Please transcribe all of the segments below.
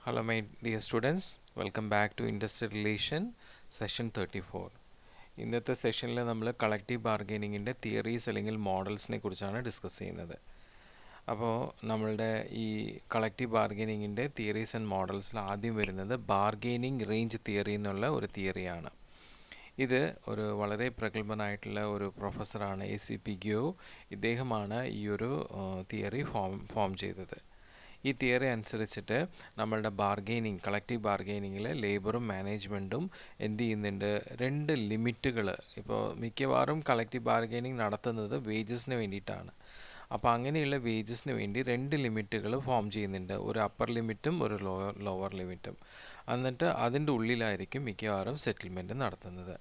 Hello my dear students, welcome back to Industrial Relation Session 34. ഇന്നത്തെ സെഷനിൽ നമ്മൾ collective ബാർഗെയിനിങ്ങിൻ്റെ theories അല്ലെങ്കിൽ മോഡൽസിനെ കുറിച്ചാണ് ഡിസ്കസ് ചെയ്യുന്നത്. അപ്പോൾ നമ്മളുടെ ഈ കളക്റ്റീവ് ബാർഗെയിനിങ്ങിൻ്റെ തിയറീസ് ആൻഡ് മോഡൽസിൽ ആദ്യം വരുന്നത് ബാർഗെയിനിങ് റേഞ്ച് തിയറി എന്നുള്ള ഒരു തിയറിയാണ്. ഇത് ഒരു വളരെ പ്രഗത്ഭനായിട്ടുള്ള ഒരു പ്രൊഫസറാണ് A.C. Pigou. ഇദ്ദേഹമാണ് ഈ ഒരു തിയറി ഫോം ചെയ്തത്. ഈ തിയറി അനുസരിച്ചിട്ട് നമ്മളുടെ ബാർഗെയിനിങ് കളക്റ്റീവ് ബാർഗെയിനിങ്ങിൽ ലേബറും മാനേജ്മെൻറ്റും എന്ത് ചെയ്യുന്നുണ്ട്, രണ്ട് ലിമിറ്റുകൾ. ഇപ്പോൾ മിക്കവാറും കളക്റ്റീവ് ബാർഗെയിനിങ് നടത്തുന്നത് വേജസിന് വേണ്ടിയിട്ടാണ്. അപ്പോൾ അങ്ങനെയുള്ള വേജസിന് വേണ്ടി രണ്ട് ലിമിറ്റുകൾ ഫോം ചെയ്യുന്നുണ്ട്, ഒരു അപ്പർ ലിമിറ്റും ഒരു ലോവർ ലിമിറ്റും. എന്നിട്ട് അതിൻ്റെ ഉള്ളിലായിരിക്കും മിക്കവാറും സെറ്റിൽമെൻറ്റ് നടത്തുന്നത്.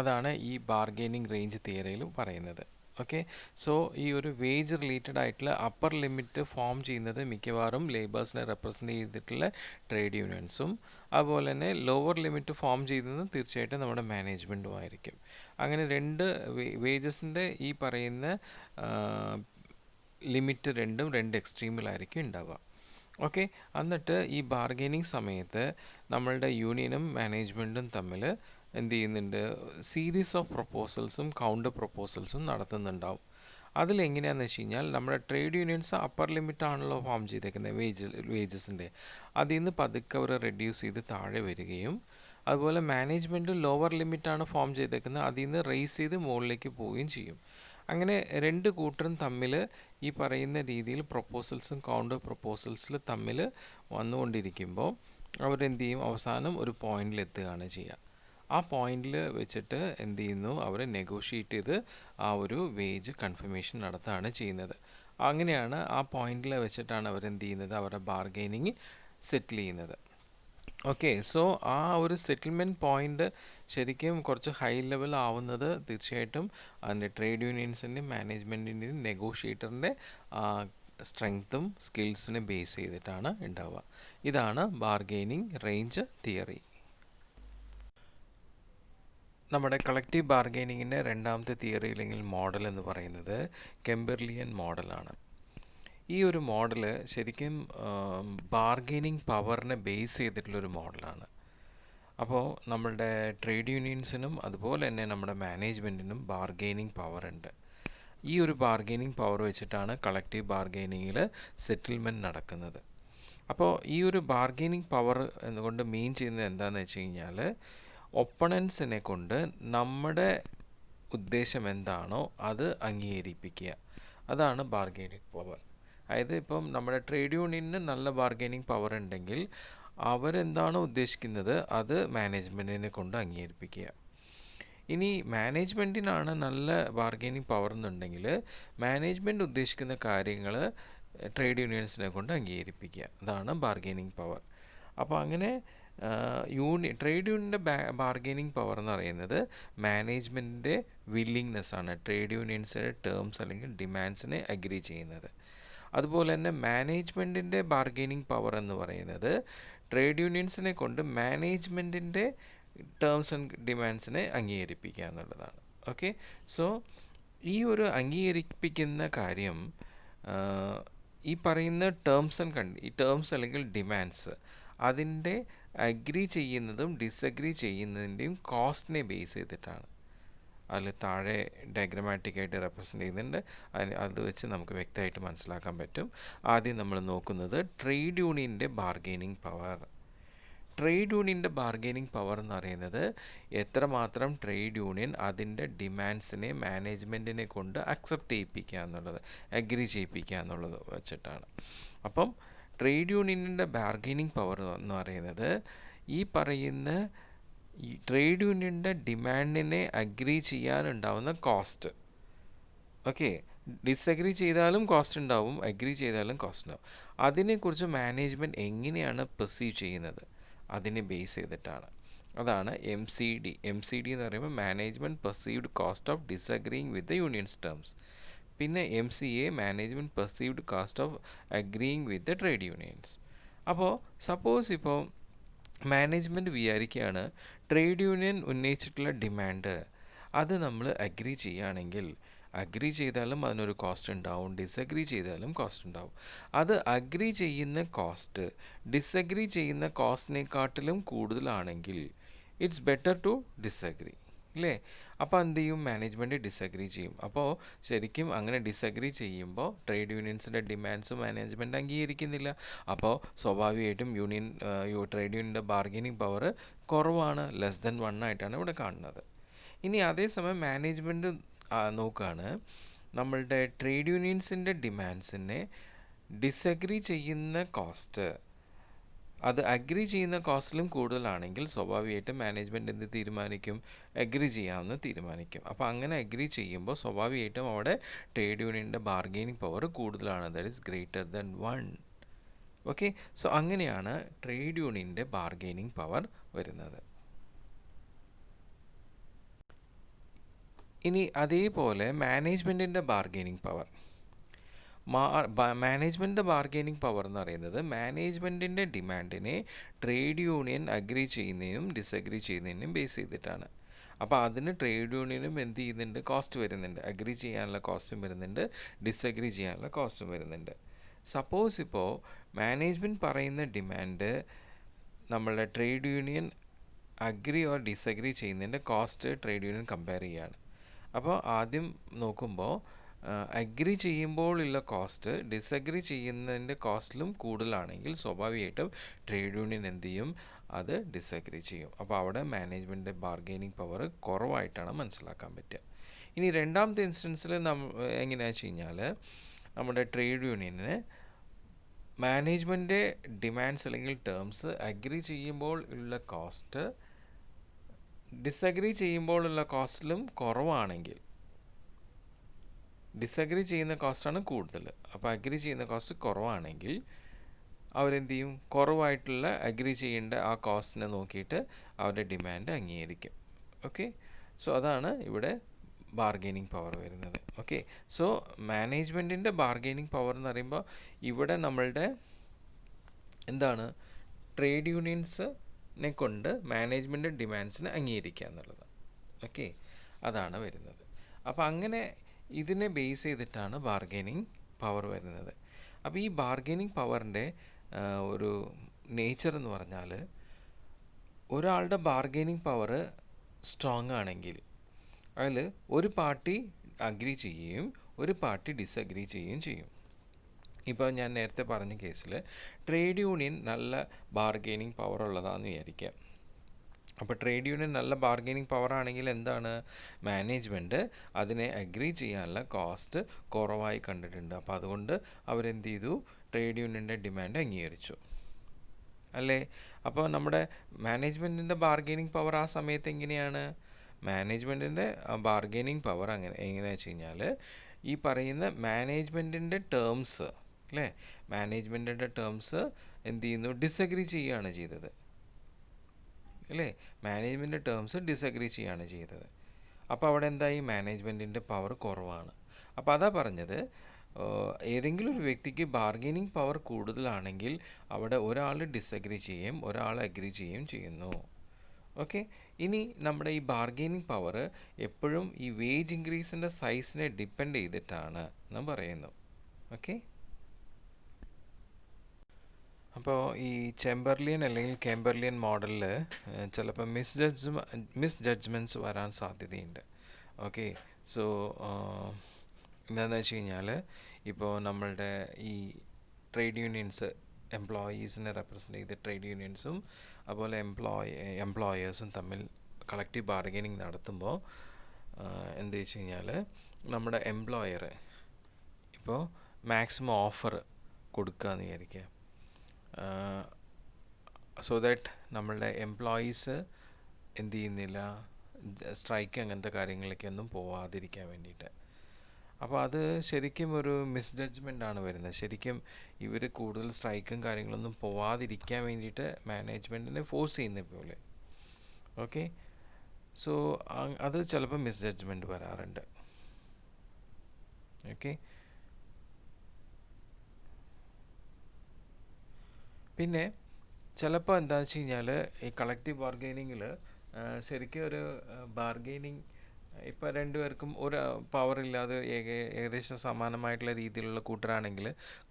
അതാണ് ഈ ബാർഗെയിനിങ് റേഞ്ച് തിയറിയിൽ പറയുന്നത്. ഓക്കെ, സോ ഈ ഒരു വേജ് റിലേറ്റഡ് ആയിട്ടുള്ള അപ്പർ ലിമിറ്റ് ഫോം ചെയ്യുന്നത് മിക്കവാറും ലേബേഴ്സിനെ റെപ്രസെൻ്റ് ചെയ്തിട്ടുള്ള ട്രേഡ് യൂണിയൻസും, അതുപോലെ തന്നെ ലോവർ ലിമിറ്റ് ഫോം ചെയ്യുന്നത് തീർച്ചയായിട്ടും നമ്മുടെ മാനേജ്മെൻറ്റും ആയിരിക്കും. അങ്ങനെ രണ്ട് വേജസിൻ്റെ ഈ പറയുന്ന ലിമിറ്റ് രണ്ട് എക്സ്ട്രീമിലായിരിക്കും ഉണ്ടാവുക. ഓക്കെ, എന്നിട്ട് ഈ ബാർഗെയിനിങ് സമയത്ത് നമ്മളുടെ യൂണിയനും മാനേജ്മെൻറ്റും തമ്മിൽ എന്ത് ചെയ്യുന്നുണ്ട്, സീരീസ് ഓഫ് പ്രൊപ്പോസൽസും കൗണ്ടർ പ്രൊപ്പോസൽസും നടത്തുന്നുണ്ടാവും. അതിലെങ്ങനെയാണെന്ന് വെച്ച് കഴിഞ്ഞാൽ നമ്മുടെ ട്രേഡ് യൂണിയൻസ് അപ്പർ ലിമിറ്റാണല്ലോ ഫോം ചെയ്തേക്കുന്നത് വേജസിൻ്റെ, അതിൽ നിന്ന് പതുക്കെ അവർ റെഡ്യൂസ് ചെയ്ത് താഴെ വരികയും, അതുപോലെ മാനേജ്മെൻറ്റ് ലോവർ ലിമിറ്റാണ് ഫോം ചെയ്തേക്കുന്നത്, അതിൽ നിന്ന് റേസ് ചെയ്ത് മുകളിലേക്ക് പോവുകയും ചെയ്യും. അങ്ങനെ രണ്ട് കൂട്ടരും തമ്മിൽ ഈ പറയുന്ന രീതിയിൽ പ്രൊപ്പോസൽസും കൗണ്ടർ പ്രൊപ്പോസൽസിൽ തമ്മിൽ വന്നുകൊണ്ടിരിക്കുമ്പോൾ അവരെന്ത് ചെയ്യും, അവസാനം ഒരു പോയിന്റിൽ എത്തുകയാണ് ചെയ്യുക. ആ പോയിന്റിൽ വെച്ചിട്ട് എന്ത് ചെയ്യുന്നു, അവർ നെഗോഷിയേറ്റ് ചെയ്ത് ആ ഒരു വേജ് കൺഫർമേഷൻ നടത്തുകയാണ് ചെയ്യുന്നത്. അങ്ങനെയാണ് ആ പോയിന്റിൽ വെച്ചിട്ടാണ് അവരെന്ത് ചെയ്യുന്നത്, അവരുടെ ബാർഗെയിനിങ് സെറ്റിൽ ചെയ്യുന്നത്. ഓക്കെ, സോ ആ ഒരു സെറ്റിൽമെൻറ്റ് പോയിൻ്റ് ശരിക്കും കുറച്ച് ഹൈ ലെവൽ ആവുന്നത് തീർച്ചയായിട്ടും അതിൻ്റെ ട്രേഡ് യൂണിയൻസിൻ്റെയും മാനേജ്മെൻറ്റിൻ്റെയും നെഗോഷിയേറ്ററിൻ്റെ സ്ട്രെങ്ത്തും സ്കിൽസിനെ ബേസ് ചെയ്തിട്ടാണ് ഉണ്ടാവുക. ഇതാണ് ബാർഗെയിനിങ് റേഞ്ച് തിയറി. നമ്മുടെ കളക്റ്റീവ് ബാർഗെയിനിങ്ങിൻ്റെ രണ്ടാമത്തെ തിയറി അല്ലെങ്കിൽ മോഡൽ എന്ന് പറയുന്നത് കെമ്പർലിയൻ മോഡലാണ്. ഈ ഒരു മോഡൽ ശരിക്കും ബാർഗെയിനിങ് പവറിനെ ബേസ് ചെയ്തിട്ടുള്ളൊരു മോഡലാണ്. അപ്പോൾ നമ്മളുടെ ട്രേഡ് യൂണിയൻസിനും അതുപോലെ തന്നെ നമ്മുടെ മാനേജ്മെൻറ്റിനും ബാർഗെയിനിങ് പവർ ഉണ്ട്. ഈ ഒരു ബാർഗെയിനിങ് പവർ വെച്ചിട്ടാണ് കളക്റ്റീവ് ബാർഗെയിനിങ്ങിൽ സെറ്റിൽമെൻറ്റ് നടക്കുന്നത്. അപ്പോൾ ഈ ഒരു ബാർഗെയിനിങ് പവർ എന്നുകൊണ്ട് മീൻ ചെയ്യുന്നത് എന്താണെന്ന് വെച്ച് കഴിഞ്ഞാൽ, ഒപ്പണൻസിനെ കൊണ്ട് നമ്മുടെ ഉദ്ദേശം എന്താണോ അത് അംഗീകരിപ്പിക്കുക. അതാണ് ബാർഗെയിനിങ് പവർ. അതായത് ഇപ്പം നമ്മുടെ ട്രേഡ് യൂണിയനിന് നല്ല ബാർഗെയിനിങ് പവർ ഉണ്ടെങ്കിൽ അവരെന്താണോ ഉദ്ദേശിക്കുന്നത് അത് മാനേജ്മെൻറ്റിനെ കൊണ്ട് അംഗീകരിപ്പിക്കുക. ഇനി മാനേജ്മെൻറ്റിനാണ് നല്ല ബാർഗെയിനിങ് പവർ എന്നുണ്ടെങ്കിൽ മാനേജ്മെൻറ്റ് ഉദ്ദേശിക്കുന്ന കാര്യങ്ങൾ ട്രേഡ് യൂണിയൻസിനെ കൊണ്ട് അംഗീകരിപ്പിക്കുക. അതാണ് ബാർഗെയിനിങ് പവർ. അപ്പോൾ അങ്ങനെ ട്രേഡ് യൂണിയൻ്റെ ബാർഗെയിനിങ് പവർ എന്ന് പറയുന്നത് മാനേജ്മെൻറ്റിൻ്റെ വില്ലിങ്നെസ്സാണ് ട്രേഡ് യൂണിയൻസിൻ്റെ ടേംസ് അല്ലെങ്കിൽ ഡിമാൻഡ്സിനെ അഗ്രി ചെയ്യുന്നത്. അതുപോലെ തന്നെ മാനേജ്മെൻറ്റിൻ്റെ ബാർഗെയിനിങ് പവർ എന്ന് പറയുന്നത് ട്രേഡ് യൂണിയൻസിനെ കൊണ്ട് മാനേജ്മെൻറ്റിൻ്റെ ടേംസ് ആൻഡ് ഡിമാൻഡ്സിനെ അംഗീകരിപ്പിക്കുക എന്നുള്ളതാണ്. ഓക്കെ, സോ ഈ ഒരു അംഗീകരിപ്പിക്കുന്ന കാര്യം ഈ പറയുന്ന ടേംസ് അല്ലെങ്കിൽ ഡിമാൻഡ്സ് അതിൻ്റെ അഗ്രി ചെയ്യുന്നതും ഡിസഗ്രി ചെയ്യുന്നതിൻ്റെയും കോസ്റ്റിനെ ബേസ് ചെയ്തിട്ടാണ്. അതിൽ താഴെ ഡയഗ്രമാറ്റിക്കായിട്ട് റെപ്രസെൻ്റ് ചെയ്യുന്നുണ്ട്. അത് വെച്ച് നമുക്ക് വ്യക്തമായിട്ട് മനസ്സിലാക്കാൻ പറ്റും. ആദ്യം നമ്മൾ നോക്കുന്നത് ട്രേഡ് യൂണിയൻ്റെ ബാർഗെയിനിങ് പവർ. ട്രേഡ് യൂണിയൻ്റെ ബാർഗെയിനിങ് പവർ എന്ന് പറയുന്നത് എത്രമാത്രം ട്രേഡ് യൂണിയൻ അതിൻ്റെ ഡിമാൻഡ്സിനെ മാനേജ്മെൻറ്റിനെ കൊണ്ട് അക്സെപ്റ്റ് ചെയ്യിപ്പിക്കുക എന്നുള്ളത്, അഗ്രി ചെയ്യിപ്പിക്കുക എന്നുള്ളത് വെച്ചിട്ടാണ്. അപ്പം ട്രേഡ് യൂണിയനിൻ്റെ ബാർഗെയിനിങ് പവർ എന്ന് പറയുന്നത് ഈ പറയുന്ന ട്രേഡ് യൂണിയൻ്റെ ഡിമാൻഡിനെ അഗ്രി ചെയ്യാനുണ്ടാവുന്ന കോസ്റ്റ്. ഓക്കെ, ഡിസഗ്രി ചെയ്താലും കോസ്റ്റ് ഉണ്ടാവും, അഗ്രി ചെയ്താലും കോസ്റ്റ് ഉണ്ടാവും. അതിനെക്കുറിച്ച് മാനേജ്മെൻറ്റ് എങ്ങനെയാണ് പെർസീവ് ചെയ്യുന്നത് അതിനെ ബേസ് ചെയ്തിട്ടാണ്. അതാണ് MCD. MCD എന്ന് പറയുമ്പോൾ management perceived cost of disagreeing with the unions terms. പിന്നെ MCA management perceived cost of agreeing with the trade unions. അപ്പോൾ സപ്പോസ് ഇപ്പോൾ മാനേജ്മെൻറ്റ് വിചാരിക്കുകയാണ് ട്രേഡ് യൂണിയൻ ഉന്നയിച്ചിട്ടുള്ള ഡിമാൻഡ് അത് നമ്മൾ അഗ്രി ചെയ്യുകയാണെങ്കിൽ അഗ്രി ചെയ്താലും അതിനൊരു കോസ്റ്റ് ഉണ്ടാവും, ഡിസഗ്രി ചെയ്താലും കോസ്റ്റ് ഉണ്ടാവും. അത് അഗ്രി ചെയ്യുന്ന കോസ്റ്റ് ഡിസഗ്രി ചെയ്യുന്ന കോസ്റ്റിനെക്കാട്ടിലും കൂടുതലാണെങ്കിൽ ഇറ്റ്സ് ബെറ്റർ ടു ഡിസഗ്രി, അല്ലേ? അപ്പോൾ എന്ത് ചെയ്യും? മാനേജ്മെൻറ്റ് ഡിസഗ്രി ചെയ്യും. അപ്പോൾ ശരിക്കും അങ്ങനെ ഡിസഗ്രി ചെയ്യുമ്പോൾ ട്രേഡ് യൂണിയൻസിൻ്റെ ഡിമാൻഡ്സ് മാനേജ്മെൻറ്റ് അംഗീകരിക്കുന്നില്ല. അപ്പോൾ സ്വാഭാവികമായിട്ടും ട്രേഡ് യൂണിയൻ്റെ ബാർഗെയിനിങ് പവർ കുറവാണ്, ലെസ് ദൻ 1 ആയിട്ടാണ് ഇവിടെ കാണുന്നത്. ഇനി അതേസമയം മാനേജ്മെൻറ്റ് നോക്കുകയാണ്, നമ്മളുടെ ട്രേഡ് യൂണിയൻസിൻ്റെ ഡിമാൻഡ്സിനെ ഡിസഗ്രി ചെയ്യുന്ന കോസ്റ്റ് അത് അഗ്രി ചെയ്യുന്ന കോസ്റ്റിലും കൂടുതലാണെങ്കിൽ സ്വാഭാവികമായിട്ടും മാനേജ്മെൻറ്റ് എന്ത് തീരുമാനിക്കും? അഗ്രി ചെയ്യാമെന്ന് തീരുമാനിക്കും. അപ്പോൾ അങ്ങനെ അഗ്രി ചെയ്യുമ്പോൾ സ്വാഭാവികമായിട്ടും അവിടെ ട്രേഡ് യൂണിയൻ്റെ ബാർഗെയിനിങ് പവർ കൂടുതലാണ്, that is greater than 1. Okay, so അങ്ങനെയാണ് ട്രേഡ് യൂണിയൻ്റെ ബാർഗെയിനിങ് പവർ വരുന്നത്. ഇനി അതേപോലെ മാനേജ്മെൻറ്റിൻ്റെ bargaining power, management bargaining power എന്ന് പറയുന്നത് മാനേജ്മെൻറ്റിൻ്റെ ഡിമാൻഡിനെ ട്രേഡ് യൂണിയൻ അഗ്രി ചെയ്യുന്നതിനും ഡിസഗ്രി ചെയ്യുന്നതിനും ബേസ് ചെയ്തിട്ടാണ്. അപ്പോൾ അതിന് ട്രേഡ് യൂണിയനും എന്ത് ചെയ്യുന്നുണ്ട്? കോസ്റ്റ് വരുന്നുണ്ട്. അഗ്രി ചെയ്യാനുള്ള കോസ്റ്റും വരുന്നുണ്ട്, ഡിസഗ്രി ചെയ്യാനുള്ള കോസ്റ്റും വരുന്നുണ്ട്. സപ്പോസ് ഇപ്പോൾ മാനേജ്മെൻറ്റ് പറയുന്ന ഡിമാൻഡ് നമ്മളുടെ trade union agree or disagree ചെയ്യുന്നതിൻ്റെ കോസ്റ്റ് ട്രേഡ് യൂണിയൻ കമ്പയർ ചെയ്യുകയാണ്. അപ്പോൾ ആദ്യം നോക്കുമ്പോൾ അഗ്രി ചെയ്യുമ്പോൾ ഉള്ള കോസ്റ്റ് ഡിസഗ്രി ചെയ്യുന്നതിൻ്റെ കോസ്റ്റിലും കൂടുതലാണെങ്കിൽ സ്വാഭാവികമായിട്ടും ട്രേഡ് യൂണിയൻ എന്ത് ചെയ്യും? അത് ഡിസഗ്രി ചെയ്യും. അപ്പോൾ അവിടെ മാനേജ്മെൻറ്റിൻ്റെ ബാർഗെയിനിങ് പവർ കുറവായിട്ടാണ് മനസ്സിലാക്കാൻ പറ്റുക. ഇനി രണ്ടാമത്തെ ഇൻസ്റ്റൻസിൽ എങ്ങനെയാണെന്ന് വെച്ച് കഴിഞ്ഞാൽ നമ്മുടെ ട്രേഡ് യൂണിയന് മാനേജ്മെൻറ്റ് ഡിമാൻഡ്സ് അല്ലെങ്കിൽ ടേംസ് അഗ്രി ചെയ്യുമ്പോൾ ഉള്ള കോസ്റ്റ് ഡിസഗ്രി ചെയ്യുമ്പോഴുള്ള കോസ്റ്റിലും കുറവാണെങ്കിൽ, ഡിസഗ്രി ചെയ്യുന്ന കോസ്റ്റാണ് കൂടുതൽ, അപ്പോൾ അഗ്രി ചെയ്യുന്ന കോസ്റ്റ് കുറവാണെങ്കിൽ അവരെന്ത് ചെയ്യും? കുറവായിട്ടുള്ള അഗ്രി ചെയ്യേണ്ട ആ കോസ്റ്റിനെ നോക്കിയിട്ട് അവരുടെ ഡിമാൻഡ് അംഗീകരിക്കും. ഓക്കെ, സോ അതാണ് ഇവിടെ ബാർഗെയിനിങ് പവർ വരുന്നത്. ഓക്കെ, സോ മാനേജ്മെൻറ്റിൻ്റെ ബാർഗെയിനിങ് പവർ എന്ന് പറയുമ്പോൾ ഇവിടെ നമ്മളുടെ എന്താണ്? ട്രേഡ് യൂണിയൻസിനെ കൊണ്ട് മാനേജ്മെൻറ്റ് ഡിമാൻഡ്സിനെ അംഗീകരിക്കുക എന്നുള്ളതാണ്. ഓക്കെ, അതാണ് വരുന്നത്. അപ്പോൾ അങ്ങനെ ഇതിനെ ബേസ് ചെയ്തിട്ടാണ് ബാർഗെയിനിങ് പവർ വരുന്നത്. അപ്പോൾ ഈ ബാർഗെയിനിങ് പവറിൻ്റെ ഒരു നേച്ചർ എന്ന് പറഞ്ഞാൽ, ഒരാളുടെ ബാർഗെയിനിങ് പവർ സ്ട്രോങ് ആണെങ്കിൽ അതിൽ ഒരു പാർട്ടി അഗ്രി ചെയ്യുകയും ഒരു പാർട്ടി ഡിസഗ്രി ചെയ്യുകയും ചെയ്യും. ഇപ്പോൾ ഞാൻ നേരത്തെ പറഞ്ഞ കേസിൽ ട്രേഡ് യൂണിയൻ നല്ല ബാർഗെയിനിങ് പവർ ഉള്ളതാണെന്ന് വിചാരിക്കാം. അപ്പോൾ ട്രേഡ് യൂണിയൻ നല്ല ബാർഗെയിനിങ് പവർ ആണെങ്കിൽ എന്താണ്? മാനേജ്മെൻറ്റ് അതിനെ അഗ്രി ചെയ്യാനുള്ള കോസ്റ്റ് കുറവായി കണ്ടിട്ടുണ്ട്. അപ്പോൾ അതുകൊണ്ട് അവരെന്ത് ചെയ്തു? ട്രേഡ് യൂണിയൻ്റെ ഡിമാൻഡ് അംഗീകരിച്ചു, അല്ലേ? അപ്പോൾ നമ്മുടെ മാനേജ്മെൻറ്റിൻ്റെ ബാർഗെയിനിങ് പവർ ആ സമയത്ത് എങ്ങനെയാണ്? മാനേജ്മെൻറ്റിൻ്റെ ബാർഗെയിനിങ് പവർ എങ്ങനെയാണെന്ന് വെച്ച് കഴിഞ്ഞാൽ, ഈ പറയുന്ന മാനേജ്മെൻറ്റിൻ്റെ ടേംസ്, അല്ലേ? മാനേജ്മെൻറ്റിൻ്റെ ടേംസ് എന്ത് ചെയ്യുന്നു? ഡിസഗ്രി ചെയ്യുകയാണ് ചെയ്തത്, അല്ലേ? മാനേജ്മെൻറ്റ് ടേംസ് ഡിസഗ്രി ചെയ്യുകയാണ് ചെയ്തത്. അപ്പോൾ അവിടെ എന്തായി? മാനേജ്മെൻറ്റിൻ്റെ പവർ കുറവാണ്. അപ്പോൾ അതാ പറഞ്ഞത്, ഏതെങ്കിലും ഒരു വ്യക്തിക്ക് ബാർഗെയിനിങ് പവർ കൂടുതലാണെങ്കിൽ അവിടെ ഒരാൾ ഡിസഗ്രി ചെയ്യും, ഒരാൾ അഗ്രി ചെയ്യുകയും ചെയ്യുന്നു. ഓക്കെ, ഇനി നമ്മുടെ ഈ ബാർഗെയിനിങ് പവർ എപ്പോഴും ഈ വേജ് ഇൻക്രീസിൻ്റെ സൈസിനെ ഡിപ്പെൻഡ് ചെയ്തിട്ടാണ് എന്ന് പറയുന്നു. ഓക്കെ, അപ്പോൾ ഈ ചെമ്പർലിയൻ അല്ലെങ്കിൽ കേംബർലിയൻ മോഡലിൽ ചിലപ്പോൾ മിസ് ജഡ്ജ്മെൻറ്റ്സ് വരാൻ സാധ്യതയുണ്ട്. ഓക്കെ, സോ എന്താണെന്ന് വെച്ച് കഴിഞ്ഞാൽ, ഇപ്പോൾ നമ്മളുടെ ഈ ട്രേഡ് യൂണിയൻസ് എംപ്ലോയീസിനെ റെപ്രസെൻ്റ് ചെയ്ത ട്രേഡ് യൂണിയൻസും അതുപോലെ എംപ്ലോയേഴ്സും തമ്മിൽ കളക്റ്റീവ് ബാർഗെയിനിങ് നടത്തുമ്പോൾ എന്ത് വെച്ച് കഴിഞ്ഞാൽ, നമ്മുടെ എംപ്ലോയർ ഇപ്പോൾ മാക്സിമം ഓഫർ കൊടുക്കുക എന്ന് വിചാരിക്കുക, സോ ദാറ്റ് നമ്മളുടെ എംപ്ലോയീസ് എന്ത് ചെയ്യുന്നില്ല, സ്ട്രൈക്ക് അങ്ങനത്തെ കാര്യങ്ങളിലേക്കൊന്നും പോവാതിരിക്കാൻ വേണ്ടിയിട്ട്. അപ്പോൾ അത് ശരിക്കും ഒരു മിസ്ജഡ്ജ്മെൻ്റ് ആണ് വരുന്നത്. ശരിക്കും ഇവർ കൂടുതൽ സ്ട്രൈക്കും കാര്യങ്ങളൊന്നും പോവാതിരിക്കാൻ വേണ്ടിയിട്ട് മാനേജ്മെൻറ്റിനെ ഫോഴ്സ് ചെയ്യുന്ന പോലെ. ഓക്കെ, സോ അത് ചിലപ്പോൾ മിസ്ജഡ്ജ്മെൻറ്റ് വരാറുണ്ട്. ഓക്കെ, പിന്നെ ചിലപ്പോൾ എന്താ വെച്ച് കഴിഞ്ഞാൽ, ഈ കളക്റ്റീവ് ബാർഗെയിനിങ്ങിൽ ശരിക്കും ഒരു ബാർഗെയിനിങ് ഇപ്പോൾ രണ്ടുപേർക്കും ഒരു പവർ ഇല്ലാതെ ഏകദേശം സമാനമായിട്ടുള്ള രീതിയിലുള്ള കൂട്ടരാണെങ്കിൽ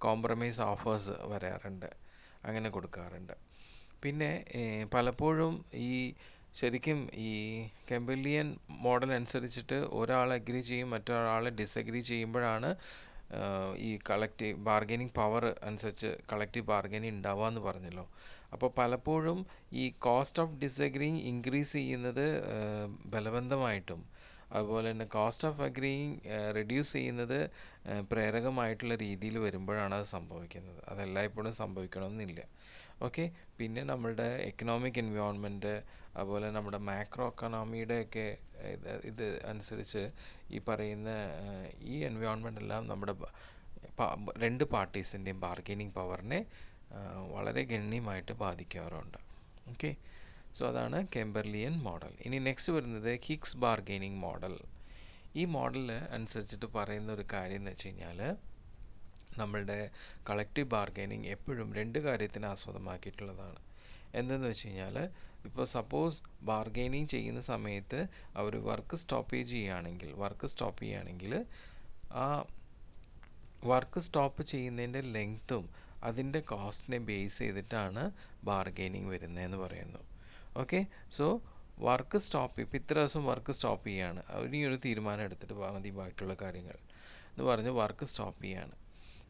കോംപ്രമൈസ് ഓഫേഴ്സ് വരാറുണ്ട്, അങ്ങനെ കൊടുക്കാറുണ്ട്. പിന്നെ പലപ്പോഴും ഈ ശരിക്കും ഈ കെമ്പലിയൻ മോഡൽ അനുസരിച്ചിട്ട് ഒരാൾ അഗ്രി ചെയ്യും, മറ്റൊരാൾ ഡിസഗ്രി ചെയ്യുമ്പോഴാണ് ഈ കളക്റ്റീവ് ബാർഗൈനിങ് പവർ അനുസരിച്ച് കളക്റ്റീവ് ബാർഗൈനിങ് ഉണ്ടാവുക എന്ന് പറഞ്ഞല്ലോ. അപ്പോൾ പലപ്പോഴും ഈ കോസ്റ്റ് ഓഫ് ഡിസഗ്രിങ് ഇൻക്രീസ് ചെയ്യുന്നത് ബലവന്തമായിട്ടും, അതുപോലെ തന്നെ കോസ്റ്റ് ഓഫ് അഗ്രിയിങ് റെഡ്യൂസ് ചെയ്യുന്നത് പ്രേരകമായിട്ടുള്ള രീതിയിൽ വരുമ്പോഴാണ് അത് സംഭവിക്കുന്നത്. അതെല്ലായ്പ്പോഴും സംഭവിക്കണമെന്നില്ല. ഓക്കെ. പിന്നെ നമ്മളുടെ എക്കണോമിക് എൻവയോൺമെൻറ്റ്, അതുപോലെ നമ്മുടെ മാക്രോ എക്കണോമിയുടെയൊക്കെ ഇത് അനുസരിച്ച് ഈ പറയുന്ന ഈ എൻവയോൺമെൻ്റ് എല്ലാം നമ്മുടെ രണ്ട് പാർട്ടീസിൻ്റെയും ബാർഗൈനിങ് പവറിനെ വളരെ ഗണ്യമായിട്ട് ബാധിക്കാറുണ്ട്. ഓക്കെ. സോ അതാണ് കെമ്പർലിയൻ മോഡൽ. ഇനി നെക്സ്റ്റ് വരുന്നത് ഹിഗ്സ് ബാർഗൈനിങ് മോഡൽ. ഈ മോഡൽ അനുസരിച്ചിട്ട് പറയുന്ന ഒരു കാര്യം എന്ന് വെച്ച് കഴിഞ്ഞാൽ, നമ്മളുടെ കളക്റ്റീവ് ബാർഗൈനിങ് എപ്പോഴും രണ്ട് കാര്യത്തിന് ആസ്പദമാക്കിയിട്ടുള്ളതാണ്. എന്തെന്ന് വെച്ച് കഴിഞ്ഞാൽ, ഇപ്പോൾ സപ്പോസ് ബാർഗൈനിങ് ചെയ്യുന്ന സമയത്ത് അവർ വർക്ക് സ്റ്റോപ്പ് ചെയ്യുകയാണെങ്കിൽ ആ വർക്ക് സ്റ്റോപ്പ് ചെയ്യുന്നതിൻ്റെ ലെങ്ത്തും അതിൻ്റെ കോസ്റ്റിനെ ബേസ് ചെയ്തിട്ടാണ് ബാർഗൈനിങ് വരുന്നതെന്ന് പറയുന്നു. ഓക്കെ. സോ വർക്ക് സ്റ്റോപ്പ്, ഇപ്പോൾ ഇത്ര ദിവസം വർക്ക് സ്റ്റോപ്പ് ചെയ്യുകയാണ്, ഇനി ഒരു തീരുമാനം എടുത്തിട്ട് മതി ബാക്കിയുള്ള കാര്യങ്ങൾ എന്ന് പറഞ്ഞ് വർക്ക് സ്റ്റോപ്പ് ചെയ്യാണ്.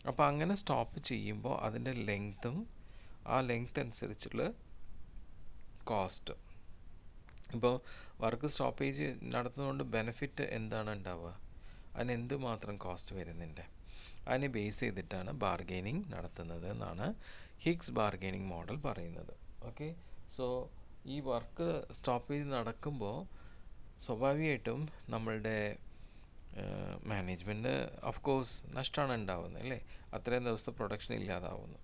അപ്പോൾ അങ്ങനെ സ്റ്റോപ്പ് ചെയ്യുമ്പോൾ അതിൻ്റെ ലെങ്ത്തും ആ ലെങ്ത് അനുസരിച്ചുള്ള കോസ്റ്റ്, ഇപ്പോൾ വർക്ക് സ്റ്റോപ്പേജ് നടത്തുന്നതുകൊണ്ട് ബെനിഫിറ്റ് എന്താണ് ഉണ്ടാവുക, അതിന് എന്തുമാത്രം കോസ്റ്റ് വരുന്നുണ്ട്, അതിനെ ബേസ് ചെയ്തിട്ടാണ് ബാർഗൈനിങ് നടത്തുന്നത് എന്നാണ് ഹിഗ്സ് ബാർഗൈനിങ് മോഡൽ പറയുന്നത്. ഓക്കെ. സോ ഈ വർക്ക് സ്റ്റോപ്പേജ് നടക്കുമ്പോൾ സ്വാഭാവികമായിട്ടും നമ്മളുടെ മാനേജ്മെൻറ്റ് ഓഫ് കോഴ്സ് നഷ്ടമാണ് ഉണ്ടാവുന്നത്, അല്ലേ? അത്രയും ദിവസത്തെ പ്രൊഡക്ഷൻ ഇല്ലാതാവുന്നു.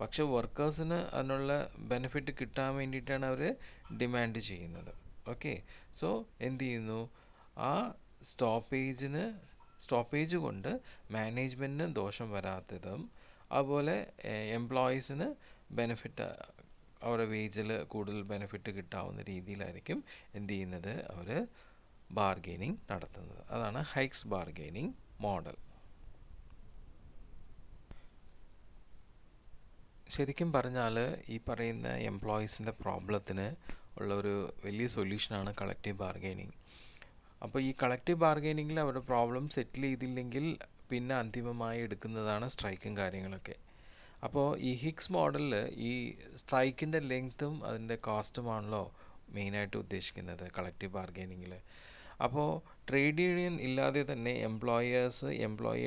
പക്ഷെ വർക്കേഴ്സിന് അതിനുള്ള ബെനിഫിറ്റ് കിട്ടാൻ വേണ്ടിയിട്ടാണ് അവർ ഡിമാൻഡ് ചെയ്യുന്നത്. ഓക്കെ. സോ എന്ത് ചെയ്യുന്നു, ആ സ്റ്റോപ്പേജ് കൊണ്ട് മാനേജ്മെൻറ്റിന് ദോഷം വരാത്തതും, അതുപോലെ എംപ്ലോയീസിന് ബെനിഫിറ്റ്, അവരുടെ വേജിൽ കൂടുതൽ ബെനിഫിറ്റ് കിട്ടാവുന്ന രീതിയിലായിരിക്കും എന്ത് ചെയ്യുന്നത്, അവർ ബാർഗൈനിങ് നടത്തുന്നത്. അതാണ് ഹിഗ്സ് ബാർഗൈനിങ് മോഡൽ. ശരിക്കും പറഞ്ഞാൽ ഈ പറയുന്ന എംപ്ലോയീസിൻ്റെ പ്രോബ്ലത്തിന് ഉള്ള ഒരു വലിയ സൊല്യൂഷനാണ് കളക്റ്റീവ് ബാർഗൈനിങ്. അപ്പോൾ ഈ കളക്റ്റീവ് ബാർഗൈനിങ്ങിൽ അവരുടെ പ്രോബ്ലം സെറ്റിൽ ചെയ്തില്ലെങ്കിൽ പിന്നെ അന്തിമമായി എടുക്കുന്നതാണ് സ്ട്രൈക്കും കാര്യങ്ങളൊക്കെ. അപ്പോൾ ഈ ഹിഗ്സ് മോഡലിൽ ഈ സ്ട്രൈക്കിൻ്റെ ലെങ്ത്തും അതിൻ്റെ കോസ്റ്റുമാണല്ലോ മെയിനായിട്ട് ഉദ്ദേശിക്കുന്നത് കളക്റ്റീവ് ബാർഗൈനിങ്ങിൽ. അപ്പോൾ ട്രേഡ് യൂണിയൻ ഇല്ലാതെ തന്നെ എംപ്ലോയി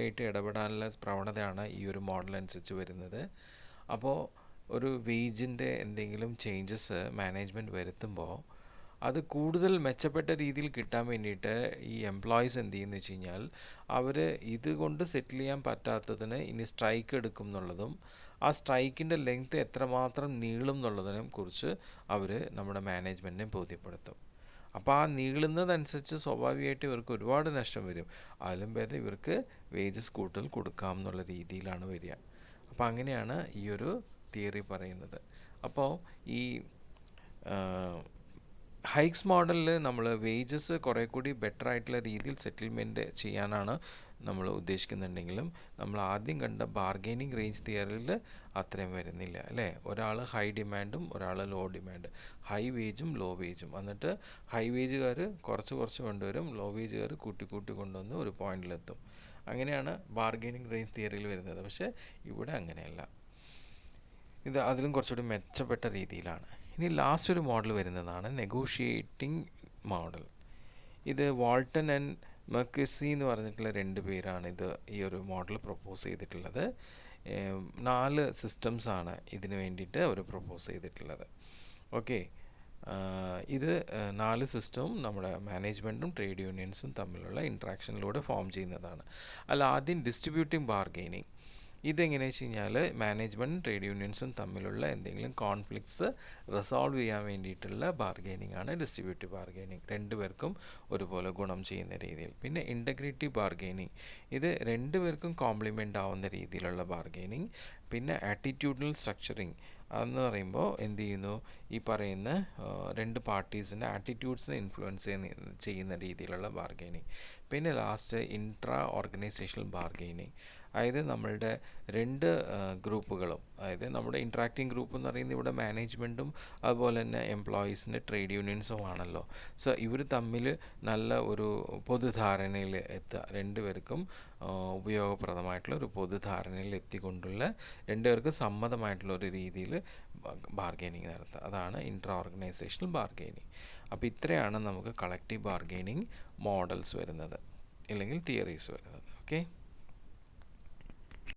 ആയിട്ട് ഇടപെടാനുള്ള പ്രവണതയാണ് ഈ ഒരു മോഡൽ അനുസരിച്ച് വരുന്നത്. അപ്പോൾ ഒരു വേജിൻ്റെ എന്തെങ്കിലും ചേഞ്ചസ് മാനേജ്മെൻറ്റ് വരുത്തുമ്പോൾ അത് കൂടുതൽ മെച്ചപ്പെട്ട രീതിയിൽ കിട്ടാൻ വേണ്ടിയിട്ട് ഈ എംപ്ലോയീസ് എന്ത് ചെയ്യുന്നു വെച്ച് കഴിഞ്ഞാൽ, അവർ ഇതുകൊണ്ട് സെറ്റിൽ ചെയ്യാൻ പറ്റാത്തതിന് ഇനി സ്ട്രൈക്ക് എടുക്കും എന്നുള്ളതും, ആ സ്ട്രൈക്കിൻ്റെ ലെങ്ത്ത് എത്രമാത്രം നീളും എന്നുള്ളതിനെ കുറിച്ച് അവർ നമ്മുടെ മാനേജ്മെൻറ്റിനെ ബോധ്യപ്പെടുത്തും. അപ്പോൾ ആ നീളുന്നതനുസരിച്ച് സ്വാഭാവികമായിട്ട് ഇവർക്ക് ഒരുപാട് നഷ്ടം വരും. അതിലും ഭേദം ഇവർക്ക് വേജസ് കൂടുതൽ കൊടുക്കാം എന്നുള്ള രീതിയിലാണ് വരിക. അപ്പോൾ അങ്ങനെയാണ് ഈ ഒരു തിയറി പറയുന്നത്. അപ്പോൾ ഈ ഹൈഗ്സ് മോഡലിൽ നമ്മൾ വേജസ് കുറേ കൂടി ബെറ്റർ ആയിട്ടുള്ള രീതിയിൽ സെറ്റിൽമെൻറ്റ് ചെയ്യാനാണ് നമ്മൾ ഉദ്ദേശിക്കുന്നുണ്ടെങ്കിലും, നമ്മൾ ആദ്യം കണ്ട ബാർഗൈനിങ് റേഞ്ച് തിയറിയിൽ അത്രയും വരുന്നില്ല, അല്ലേ? ഒരാൾ ഹൈ ഡിമാൻഡും ഒരാൾ ലോ ഡിമാൻഡ്, ഹൈ വേജും ലോ വേജും, എന്നിട്ട് ഹൈ വേജുകാർ കുറച്ച് കൊണ്ടുവരും, ലോ വേജുകാർ കൂട്ടി കൊണ്ടുവന്ന് ഒരു പോയിന്റിലെത്തും. അങ്ങനെയാണ് ബാർഗൈനിങ് റേഞ്ച് തിയറിയിൽ വരുന്നത്. പക്ഷേ ഇവിടെ അങ്ങനെയല്ല, ഇത് അതിലും കുറച്ചുകൂടി മെച്ചപ്പെട്ട രീതിയിലാണ്. ഇനി ലാസ്റ്റ് ഒരു മോഡൽ വരുന്നതാണ് നെഗോഷിയേറ്റിംഗ് മോഡൽ. ഇത് വാൾട്ടൺ ആൻഡ് മെർക്കസി എന്ന് പറഞ്ഞിട്ടുള്ള രണ്ട് പേരാണ് ഈ ഒരു മോഡൽ പ്രൊപ്പോസ് ചെയ്തിട്ടുള്ളത്. 4 സിസ്റ്റംസാണ് ഇതിന് വേണ്ടിയിട്ട് അവർ പ്രൊപ്പോസ് ചെയ്തിട്ടുള്ളത്. ഓക്കെ. ഇത് 4 സിസ്റ്റവും നമ്മുടെ മാനേജ്മെൻറ്റും ട്രേഡ് യൂണിയൻസും തമ്മിലുള്ള ഇൻട്രാക്ഷനിലൂടെ ഫോം ചെയ്യുന്നതാണ്. ആദ്യം ഡിസ്ട്രിബ്യൂട്ടിംഗ് ബാർഗൈനിങ്. ഇതെങ്ങനെയാണെന്ന് വെച്ച് കഴിഞ്ഞാൽ മാനേജ്മെൻറ്റും ട്രേഡ് യൂണിയൻസും തമ്മിലുള്ള എന്തെങ്കിലും കോൺഫ്ലിക്ട്സ് റിസോൾവ് ചെയ്യാൻ വേണ്ടിയിട്ടുള്ള ബാർഗെയിനിങ് ആണ് ഡിസ്ട്രിബ്യൂട്ടീവ് ബാർഗെയിനിങ്. രണ്ടുപേർക്കും ഒരുപോലെ ഗുണം ചെയ്യുന്ന രീതിയിൽ. പിന്നെ ഇൻ്റഗ്രേറ്റീവ് ബാർഗെയിനിങ്, ഇത് രണ്ടുപേർക്കും കോംപ്ലിമെൻ്റ് ആവുന്ന രീതിയിലുള്ള ബാർഗെയിനിങ്. പിന്നെ ആറ്റിറ്റ്യൂഡൽ സ്ട്രക്ചറിങ് അതെന്ന് പറയുമ്പോൾ എന്ത് ചെയ്യുന്നു, ഈ പറയുന്ന രണ്ട് പാർട്ടീസിൻ്റെ ആറ്റിറ്റ്യൂഡ്സിനെ ഇൻഫ്ലുവൻസ് ചെയ്യുന്ന രീതിയിലുള്ള ബാർഗെയിനിങ്. പിന്നെ ലാസ്റ്റ് ഇൻട്രാ ഓർഗനൈസേഷണൽ ബാർഗെയിനിങ്, അതായത് നമ്മളുടെ രണ്ട് ഗ്രൂപ്പുകളും, അതായത് നമ്മുടെ ഇൻട്രാക്റ്റിംഗ് ഗ്രൂപ്പ് എന്ന് പറയുന്നത് ഇവിടെ മാനേജ്മെൻറ്റും അതുപോലെ തന്നെ എംപ്ലോയീസിൻ്റെ ട്രേഡ് യൂണിയൻസും ആണല്ലോ. സോ ഇവർ തമ്മിൽ നല്ല ഒരു പൊതുധാരണയിൽ എത്തുക, രണ്ടുപേർക്കും ഉപയോഗപ്രദമായിട്ടുള്ള ഒരു പൊതുധാരണയിൽ എത്തിക്കൊണ്ടുള്ള രണ്ടുപേർക്കും സമ്മതമായിട്ടുള്ള ഒരു രീതിയിൽ ബാർഗെയിനിങ് നടത്തുക, അതാണ് ഇൻട്രാ ഓർഗനൈസേഷണൽ ബാർഗെയിനിങ്. അപ്പോൾ ഇത്രയാണ് നമുക്ക് കളക്റ്റീവ് ബാർഗെയിനിങ് മോഡൽസ് വരുന്നത്, അല്ലെങ്കിൽ തിയറീസ് വരുന്നത്. ഓക്കെ.